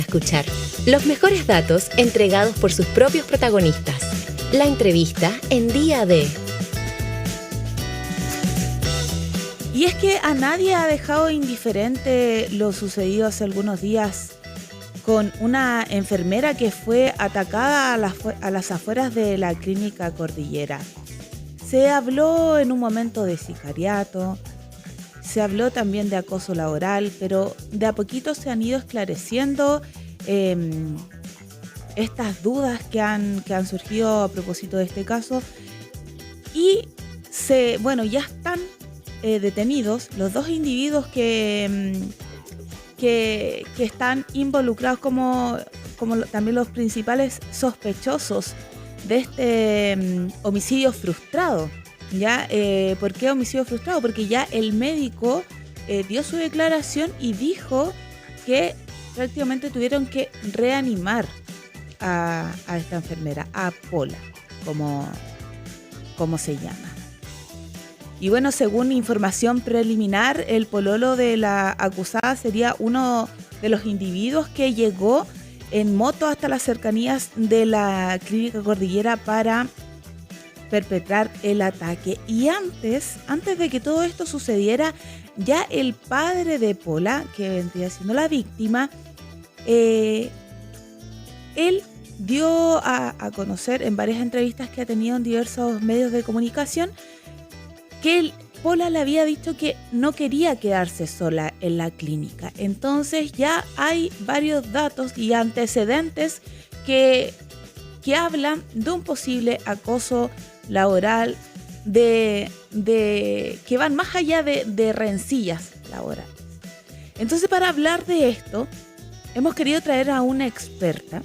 Escuchar los mejores datos entregados por sus propios protagonistas. La entrevista en Día D. Y es que a nadie ha dejado indiferente lo sucedido hace algunos días con una enfermera que fue atacada a las afueras de la clínica Cordillera. Se habló en un momento de sicariato, se habló también de acoso laboral, pero de a poquito se han ido esclareciendo estas dudas que han surgido a propósito de este caso. Y ya están detenidos los dos individuos que están involucrados como también los principales sospechosos de este homicidio frustrado. ¿Ya? ¿Por qué homicidio frustrado? Porque ya el médico dio su declaración y dijo que prácticamente tuvieron que reanimar a esta enfermera, a Pola, como se llama. Y bueno, según información preliminar, el pololo de la acusada sería uno de los individuos que llegó en moto hasta las cercanías de la clínica Cordillera para perpetrar el ataque. Y antes de que todo esto sucediera, ya el padre de Pola, que vendría siendo la víctima, él dio a conocer en varias entrevistas que ha tenido en diversos medios de comunicación que Pola le había dicho que no quería quedarse sola en la clínica. Entonces ya hay varios datos y antecedentes que hablan de un posible acoso laboral que van más allá de rencillas laborales. Entonces, para hablar de esto, hemos querido traer a una experta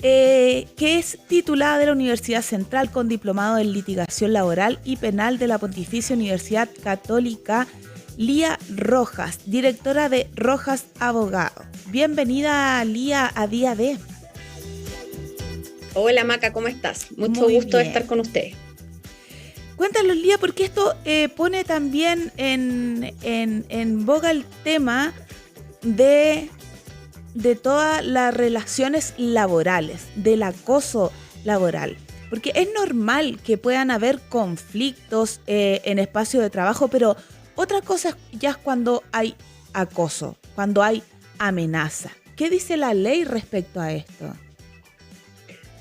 que es titulada de la Universidad Central con diplomado en litigación laboral y penal de la Pontificia Universidad Católica, Lía Rojas, directora de Rojas Abogado. Bienvenida, Lía, a Día D. Hola Maca, ¿cómo estás? Mucho gusto de estar con ustedes. Cuéntanos, Lía, porque esto pone también en boga el tema de todas las relaciones laborales, del acoso laboral. Porque es normal que puedan haber conflictos en espacio de trabajo, pero otra cosa ya es cuando hay acoso, cuando hay amenaza. ¿Qué dice la ley respecto a esto?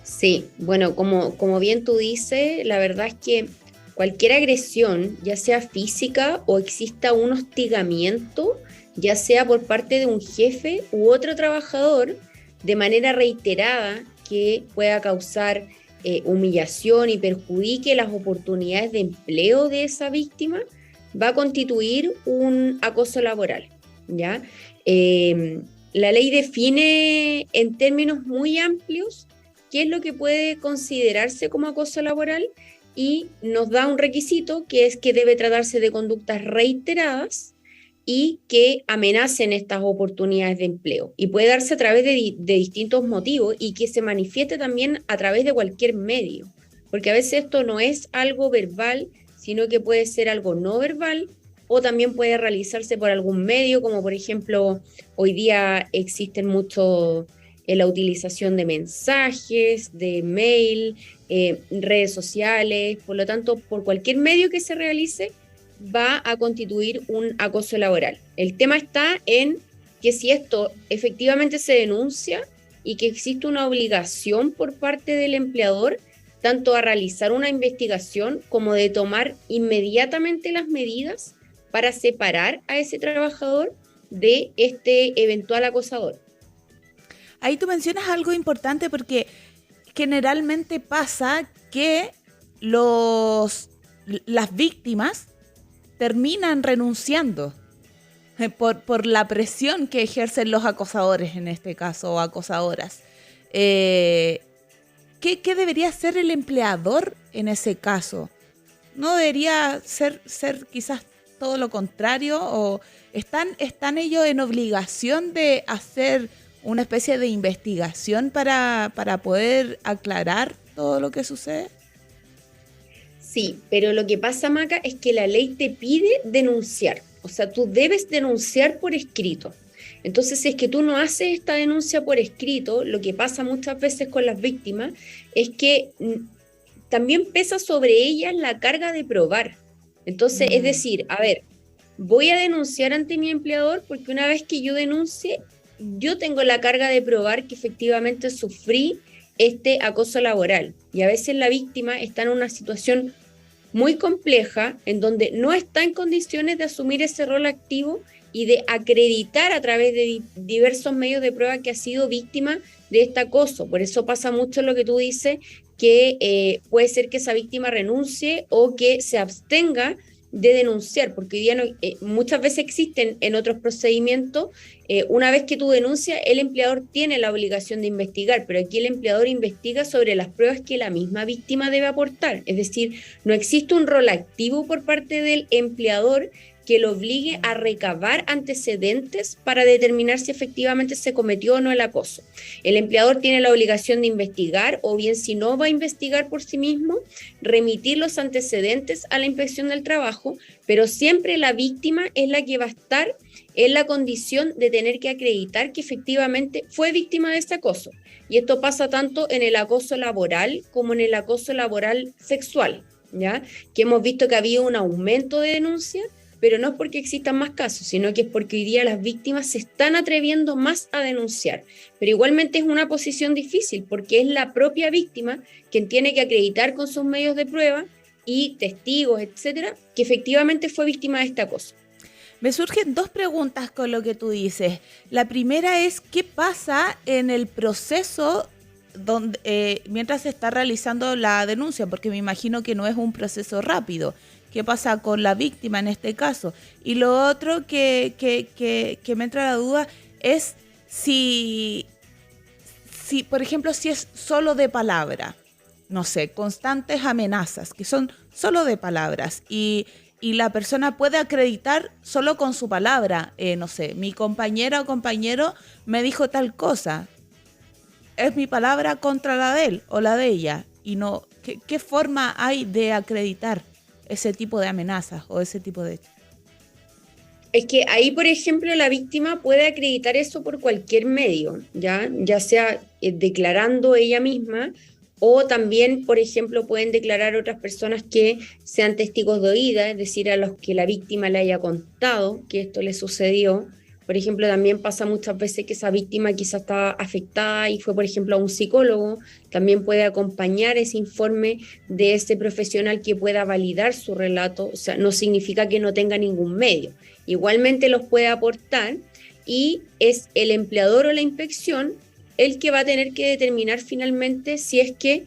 Sí, bueno, como bien tú dices, la verdad es que cualquier agresión, ya sea física o exista un hostigamiento, ya sea por parte de un jefe u otro trabajador, de manera reiterada, que pueda causar humillación y perjudique las oportunidades de empleo de esa víctima, va a constituir un acoso laboral, ¿ya? La ley define en términos muy amplios qué es lo que puede considerarse como acoso laboral y nos da un requisito que es que debe tratarse de conductas reiteradas y que amenacen estas oportunidades de empleo. Y puede darse a través de distintos motivos y que se manifieste también a través de cualquier medio, porque a veces esto no es algo verbal, sino que puede ser algo no verbal o también puede realizarse por algún medio, como por ejemplo hoy día existen mucho la utilización de mensajes, de mail, redes sociales. Por lo tanto, por cualquier medio que se realice va a constituir un acoso laboral. El tema está en que si esto efectivamente se denuncia y que existe una obligación por parte del empleador tanto a realizar una investigación como de tomar inmediatamente las medidas para separar a ese trabajador de este eventual acosador. Ahí tú mencionas algo importante porque generalmente pasa que las víctimas terminan renunciando por la presión que ejercen los acosadores en este caso, o acosadoras. ¿Qué debería hacer el empleador en ese caso? ¿No debería ser quizás todo lo contrario? ¿O están ellos en obligación de hacer una especie de investigación para poder aclarar todo lo que sucede? Sí, pero lo que pasa, Maca, es que la ley te pide denunciar. O sea, tú debes denunciar por escrito. Entonces, si es que tú no haces esta denuncia por escrito, lo que pasa muchas veces con las víctimas es que también pesa sobre ellas la carga de probar. Entonces, es decir, a ver, voy a denunciar ante mi empleador porque una vez que yo denuncie, yo tengo la carga de probar que efectivamente sufrí este acoso laboral. Y a veces la víctima está en una situación muy compleja en donde no está en condiciones de asumir ese rol activo y de acreditar a través de diversos medios de prueba que ha sido víctima de este acoso. Por eso pasa mucho lo que tú dices, que puede ser que esa víctima renuncie o que se abstenga de denunciar, porque hoy día muchas veces existen en otros procedimientos, una vez que tú denuncias, el empleador tiene la obligación de investigar, pero aquí el empleador investiga sobre las pruebas que la misma víctima debe aportar. Es decir, no existe un rol activo por parte del empleador que lo obligue a recabar antecedentes para determinar si efectivamente se cometió o no el acoso. El empleador tiene la obligación de investigar, o bien si no va a investigar por sí mismo, remitir los antecedentes a la inspección del trabajo, pero siempre la víctima es la que va a estar en la condición de tener que acreditar que efectivamente fue víctima de ese acoso. Y esto pasa tanto en el acoso laboral como en el acoso laboral sexual, ¿ya? Que hemos visto que ha habido un aumento de denuncias, pero no es porque existan más casos, sino que es porque hoy día las víctimas se están atreviendo más a denunciar. Pero igualmente es una posición difícil, porque es la propia víctima quien tiene que acreditar con sus medios de prueba y testigos, etcétera, que efectivamente fue víctima de este acoso. Me surgen dos preguntas con lo que tú dices. La primera es, ¿qué pasa en el proceso donde, mientras se está realizando la denuncia? Porque me imagino que no es un proceso rápido. ¿Qué pasa con la víctima en este caso? Y lo otro que me entra la duda es si, por ejemplo, si es solo de palabra, no sé, constantes amenazas, que son solo de palabras, y la persona puede acreditar solo con su palabra, no sé, mi compañera o compañero me dijo tal cosa, es mi palabra contra la de él o la de ella, y no, ¿qué forma hay de acreditar ese tipo de amenazas o ese tipo de hechos? Es que ahí, por ejemplo, la víctima puede acreditar eso por cualquier medio, ya sea declarando ella misma, o también, por ejemplo, pueden declarar otras personas que sean testigos de oída, es decir, a los que la víctima le haya contado que esto le sucedió. Por ejemplo, también pasa muchas veces que esa víctima quizás está afectada y fue, por ejemplo, a un psicólogo. También puede acompañar ese informe de ese profesional que pueda validar su relato. O sea, no significa que no tenga ningún medio. Igualmente los puede aportar y es el empleador o la inspección el que va a tener que determinar finalmente si es que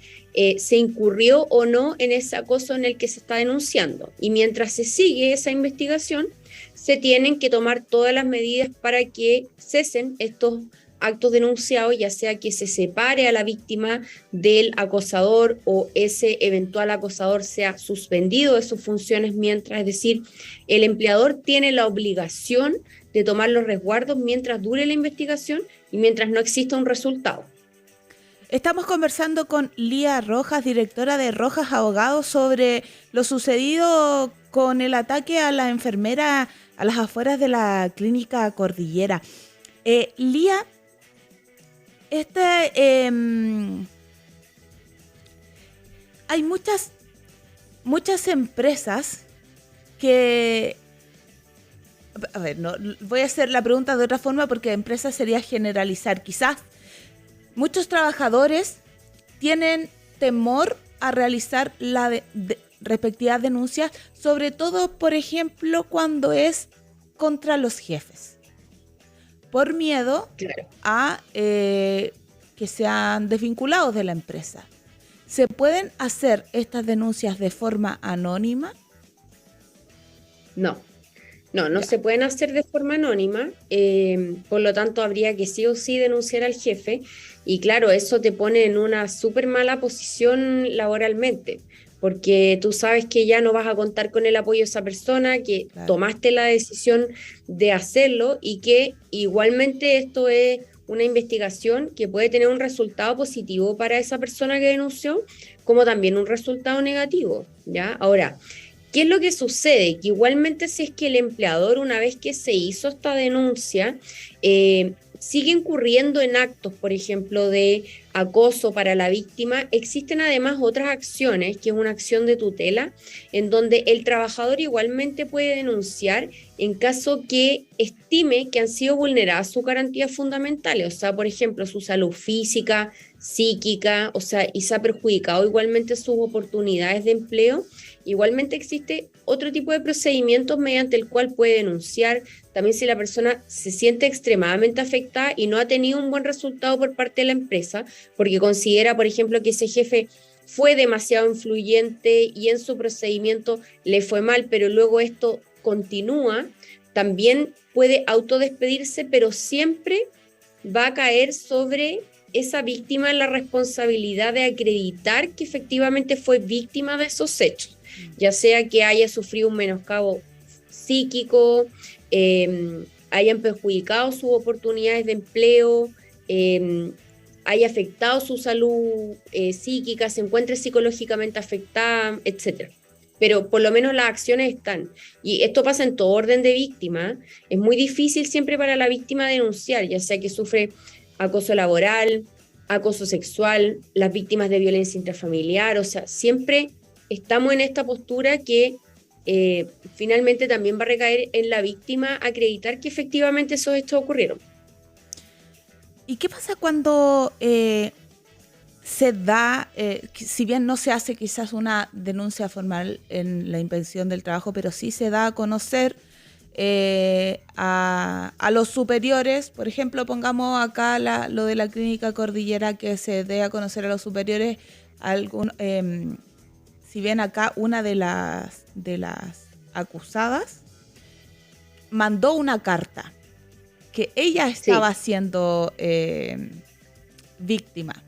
se incurrió o no en ese acoso en el que se está denunciando. Y mientras se sigue esa investigación, se tienen que tomar todas las medidas para que cesen estos actos denunciados, ya sea que se separe a la víctima del acosador o ese eventual acosador sea suspendido de sus funciones mientras, es decir, el empleador tiene la obligación de tomar los resguardos mientras dure la investigación y mientras no exista un resultado. Estamos conversando con Lía Rojas, directora de Rojas Abogados, sobre lo sucedido con el ataque a la enfermera a las afueras de la clínica Cordillera. Lía, hay muchas empresas que... A ver, no, voy a hacer la pregunta de otra forma porque empresa sería generalizar. Quizás muchos trabajadores tienen temor a realizar la respectivas denuncias, sobre todo, por ejemplo, cuando es contra los jefes, por miedo a que sean desvinculados de la empresa. ¿Se pueden hacer estas denuncias de forma anónima? No se pueden hacer de forma anónima, por lo tanto habría que sí o sí denunciar al jefe y claro, eso te pone en una súper mala posición laboralmente, porque tú sabes que ya no vas a contar con el apoyo de esa persona, que tomaste la decisión de hacerlo y que igualmente esto es una investigación que puede tener un resultado positivo para esa persona que denunció, como también un resultado negativo, ¿ya? Ahora, ¿Qué es lo que sucede? Que igualmente si es que el empleador, una vez que se hizo esta denuncia, sigue incurriendo en actos, por ejemplo, de acoso para la víctima, existen además otras acciones, que es una acción de tutela, en donde el trabajador igualmente puede denunciar en caso que estime que han sido vulneradas sus garantías fundamentales, o sea, por ejemplo, su salud física, psíquica, o sea, y se ha perjudicado igualmente sus oportunidades de empleo. Igualmente existe otro tipo de procedimientos mediante el cual puede denunciar, también si la persona se siente extremadamente afectada y no ha tenido un buen resultado por parte de la empresa, porque considera, por ejemplo, que ese jefe fue demasiado influyente y en su procedimiento le fue mal, pero luego esto continúa, también puede autodespedirse, pero siempre va a caer sobre esa víctima la responsabilidad de acreditar que efectivamente fue víctima de esos hechos, ya sea que haya sufrido un menoscabo psíquico, hayan perjudicado sus oportunidades de empleo, haya afectado su salud psíquica, se encuentre psicológicamente afectada, etcétera. Pero por lo menos las acciones están. Y esto pasa en todo orden de víctima. Es muy difícil siempre para la víctima denunciar, ya sea que sufre acoso laboral, acoso sexual, las víctimas de violencia intrafamiliar, o sea, siempre estamos en esta postura que finalmente también va a recaer en la víctima acreditar que efectivamente esos hechos ocurrieron. ¿Y qué pasa cuando se da, si bien no se hace quizás una denuncia formal en la inspección del trabajo, pero sí se da a conocer a los superiores? Por ejemplo, pongamos acá lo de la Clínica Cordillera, que se dé a conocer a los superiores. Si bien acá una de las acusadas mandó una carta que ella estaba siendo víctima,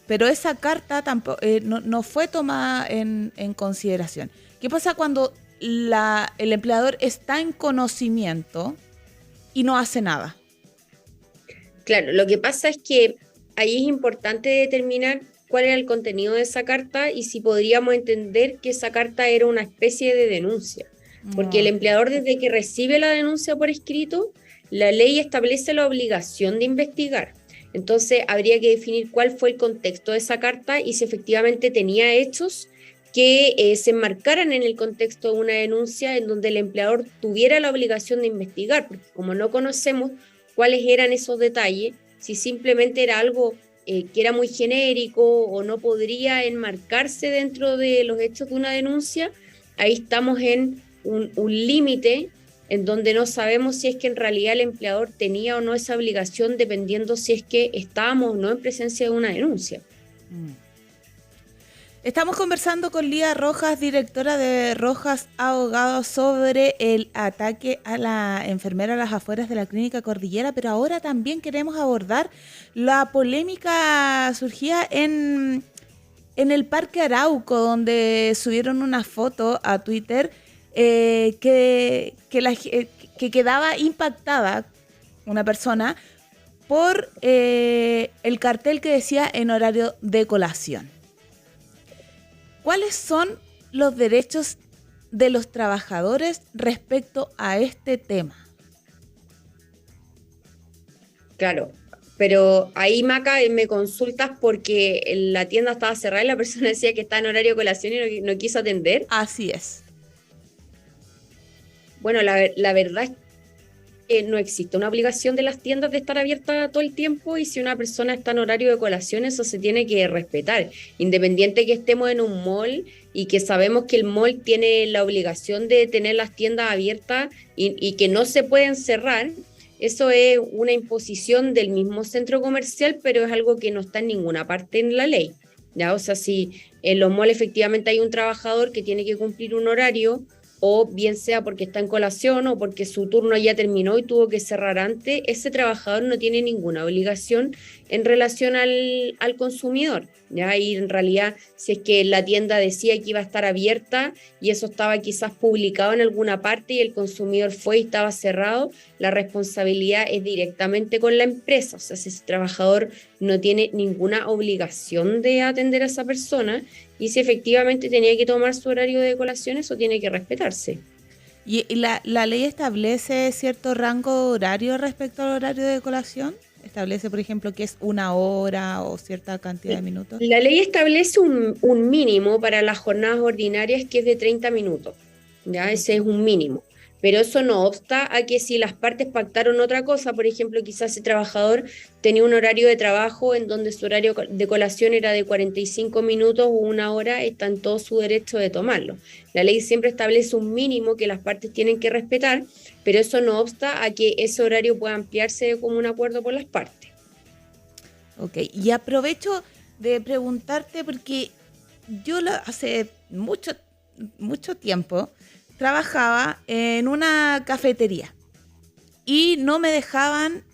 pero esa carta tampoco, no fue tomada en consideración. ¿Qué pasa cuando el empleador está en conocimiento y no hace nada? Claro, lo que pasa es que ahí es importante determinar cuál era el contenido de esa carta y si podríamos entender que esa carta era una especie de denuncia. Porque el empleador, desde que recibe la denuncia por escrito, la ley establece la obligación de investigar. Entonces habría que definir cuál fue el contexto de esa carta y si efectivamente tenía hechos que se enmarcaran en el contexto de una denuncia en donde el empleador tuviera la obligación de investigar, porque como no conocemos cuáles eran esos detalles, si simplemente era algo que era muy genérico o no podría enmarcarse dentro de los hechos de una denuncia, ahí estamos en un límite en donde no sabemos si es que en realidad el empleador tenía o no esa obligación, dependiendo si es que estábamos o no en presencia de una denuncia. Estamos conversando con Lía Rojas, directora de Rojas Abogados, sobre el ataque a la enfermera a las afueras de la Clínica Cordillera, pero ahora también queremos abordar la polémica surgida en el Parque Arauco, donde subieron una foto a Twitter que quedaba impactada una persona por el cartel que decía en horario de colación. ¿Cuáles son los derechos de los trabajadores respecto a este tema? Claro, pero ahí, Maca, me consultas porque la tienda estaba cerrada y la persona decía que está en horario de colación y no quiso atender. Así es. Bueno, la verdad es que no existe una obligación de las tiendas de estar abiertas todo el tiempo, y si una persona está en horario de colación, eso se tiene que respetar, independiente que estemos en un mall y que sabemos que el mall tiene la obligación de tener las tiendas abiertas y que no se pueden cerrar. Eso es una imposición del mismo centro comercial, pero es algo que no está en ninguna parte en la ley, ¿ya? O sea, si en los malls efectivamente hay un trabajador que tiene que cumplir un horario, o bien sea porque está en colación o porque su turno ya terminó y tuvo que cerrar antes, ese trabajador no tiene ninguna obligación en relación al consumidor, ¿ya? Y en realidad, si es que la tienda decía que iba a estar abierta y eso estaba quizás publicado en alguna parte y el consumidor fue y estaba cerrado, la responsabilidad es directamente con la empresa. O sea, si ese trabajador no tiene ninguna obligación de atender a esa persona, y si efectivamente tenía que tomar su horario de colación, eso tiene que respetarse. ¿Y la ley establece cierto rango horario respecto al horario de colación? ¿Establece, por ejemplo, que es 1 hora o cierta cantidad de minutos? La ley establece un mínimo para las jornadas ordinarias que es de 30 minutos, ¿ya? Ese es un mínimo. Pero eso no obsta a que si las partes pactaron otra cosa, por ejemplo, quizás el trabajador tenía un horario de trabajo en donde su horario de colación era de 45 minutos o 1 hora, está en todo su derecho de tomarlo. La ley siempre establece un mínimo que las partes tienen que respetar, pero eso no obsta a que ese horario pueda ampliarse de común acuerdo por las partes. Ok, y aprovecho de preguntarte porque yo hace mucho tiempo trabajaba en una cafetería y no me dejaban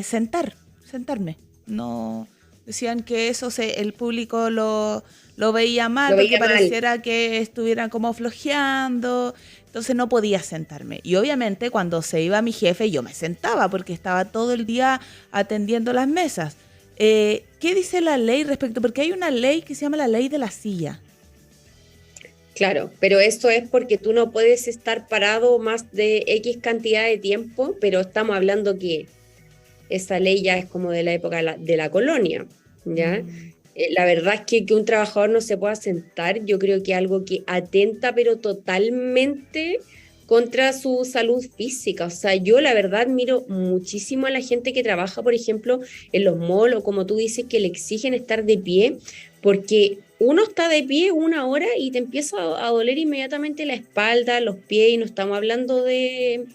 sentarme. No, decían que eso el público lo veía mal, porque pareciera que estuvieran como flojeando, entonces no podía sentarme. Y obviamente cuando se iba mi jefe yo me sentaba porque estaba todo el día atendiendo las mesas. ¿Qué dice la ley respecto? Porque hay una ley que se llama la ley de la silla. Claro, pero eso es porque tú no puedes estar parado más de X cantidad de tiempo, pero estamos hablando que esa ley ya es como de la época de la colonia, ¿ya? La verdad es que un trabajador no se pueda sentar, yo creo que es algo que atenta pero totalmente contra su salud física. O sea, yo la verdad admiro muchísimo a la gente que trabaja, por ejemplo, en los malls o como tú dices, que le exigen estar de pie, porque uno está de pie 1 hora y te empieza a doler inmediatamente la espalda, los pies, y no estamos hablando de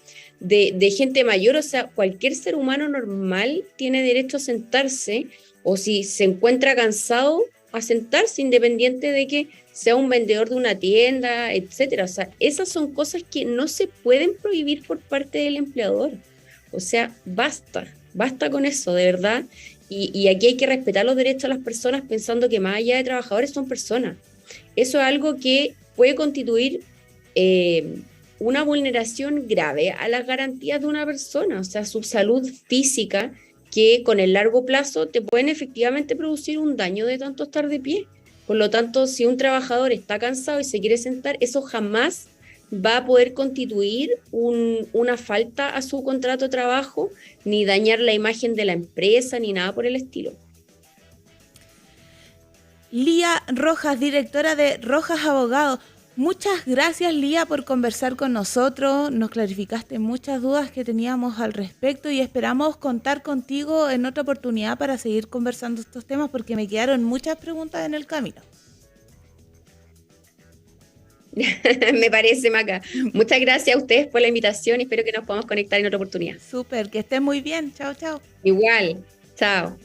gente mayor. O sea, cualquier ser humano normal tiene derecho a sentarse, o si se encuentra cansado, a sentarse, independiente de que sea un vendedor de una tienda, etcétera. O sea, esas son cosas que no se pueden prohibir por parte del empleador. O sea, basta con eso, de verdad. Y aquí hay que respetar los derechos de las personas, pensando que más allá de trabajadores son personas. Eso es algo que puede constituir una vulneración grave a las garantías de una persona, o sea, su salud física, que con el largo plazo te pueden efectivamente producir un daño de tanto estar de pie. Por lo tanto, si un trabajador está cansado y se quiere sentar, eso jamás va a poder constituir una falta a su contrato de trabajo, ni dañar la imagen de la empresa, ni nada por el estilo. Lía Rojas, directora de Rojas Abogados. Muchas gracias, Lía, por conversar con nosotros. Nos clarificaste muchas dudas que teníamos al respecto y esperamos contar contigo en otra oportunidad para seguir conversando estos temas, porque me quedaron muchas preguntas en el camino. Me parece, Maca. Muchas gracias a ustedes por la invitación y espero que nos podamos conectar en otra oportunidad. Súper, que estén muy bien. Chao, chao. Igual, chao.